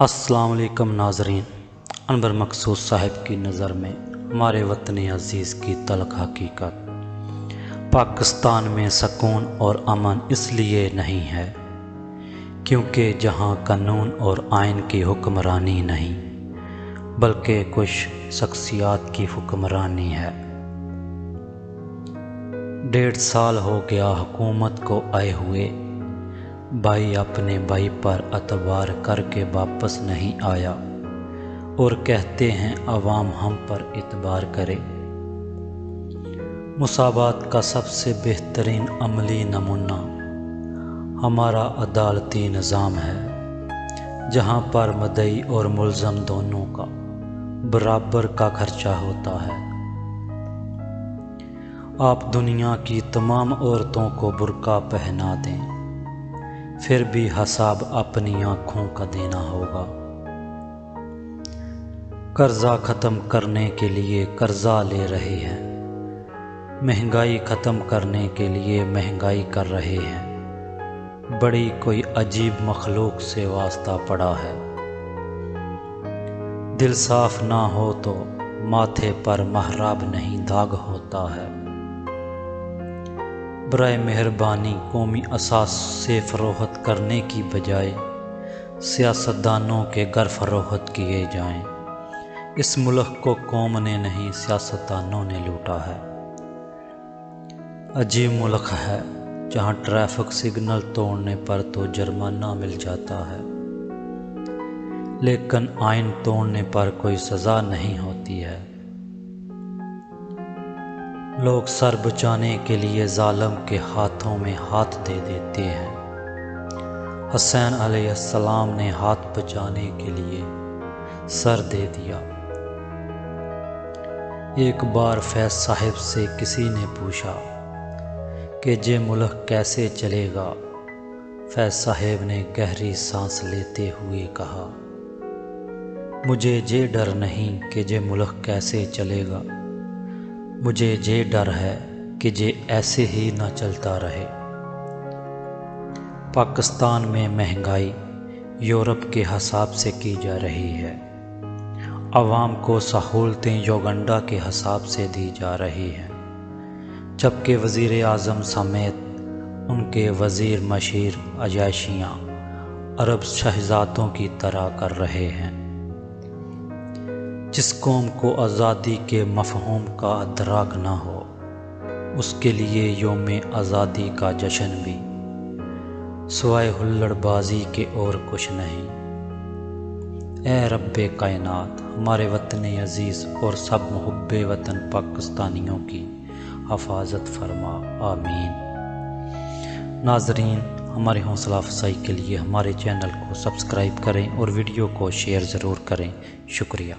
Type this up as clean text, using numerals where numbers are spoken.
السلام علیکم ناظرین، انور مقصود صاحب کی نظر میں ہمارے وطن عزیز کی تلخ حقیقت، پاکستان میں سکون اور امن اس لیے نہیں ہے کیونکہ جہاں قانون اور آئین کی حکمرانی نہیں بلکہ کچھ شخصیات کی حکمرانی ہے۔ 1.5 سال ہو گیا حکومت کو آئے ہوئے، بھائی اپنے بھائی پر اعتبار کر کے واپس نہیں آیا اور کہتے ہیں عوام ہم پر اعتبار کرے۔ مساوات کا سب سے بہترین عملی نمونہ ہمارا عدالتی نظام ہے، جہاں پر مدعی اور ملزم دونوں کا برابر کا خرچہ ہوتا ہے۔ آپ دنیا کی تمام عورتوں کو برقع پہنا دیں، پھر بھی حساب اپنی آنکھوں کا دینا ہوگا۔ قرضہ ختم کرنے کے لیے قرضہ لے رہے ہیں، مہنگائی ختم کرنے کے لیے مہنگائی کر رہے ہیں۔ بڑی کوئی عجیب مخلوق سے واسطہ پڑا ہے۔ دل صاف نہ ہو تو ماتھے پر محراب نہیں داغ ہوتا ہے۔ برائے مہربانی قومی اساس سے فروخت کرنے کی بجائے سیاستدانوں کے گھر فروخت کیے جائیں۔ اس ملک کو قوم نے نہیں سیاستدانوں نے لوٹا ہے۔ عجیب ملک ہے جہاں ٹریفک سگنل توڑنے پر تو جرمانہ مل جاتا ہے، لیکن آئین توڑنے پر کوئی سزا نہیں ہوتی ہے۔ لوگ سر بچانے کے لیے ظالم کے ہاتھوں میں ہاتھ دے دیتے ہیں۔ حسین علیہ السلام نے ہاتھ بچانے کے لیے سر دے دیا۔ ایک بار فیض صاحب سے کسی نے پوچھا کہ یہ ملک کیسے چلے گا؟ فیض صاحب نے گہری سانس لیتے ہوئے کہا، مجھے یہ ڈر نہیں کہ یہ ملک کیسے چلے گا، مجھے یہ ڈر ہے کہ یہ ایسے ہی نہ چلتا رہے۔ پاکستان میں مہنگائی یورپ کے حساب سے کی جا رہی ہے، عوام کو سہولتیں یوگنڈا کے حساب سے دی جا رہی ہیں، جبکہ وزیر اعظم سمیت ان کے وزیر مشیر عیاشیاں عرب شہزادوں کی طرح کر رہے ہیں۔ جس قوم کو آزادی کے مفہوم کا ادراک نہ ہو، اس کے لیے یوم آزادی کا جشن بھی سوائے ہلڑ بازی کے اور کچھ نہیں۔ اے رب کائنات، ہمارے وطن عزیز اور سب محب وطن پاکستانیوں کی حفاظت فرما، آمین۔ ناظرین، ہماری حوصلہ افزائی کے لیے ہمارے چینل کو سبسکرائب کریں اور ویڈیو کو شیئر ضرور کریں۔ شکریہ۔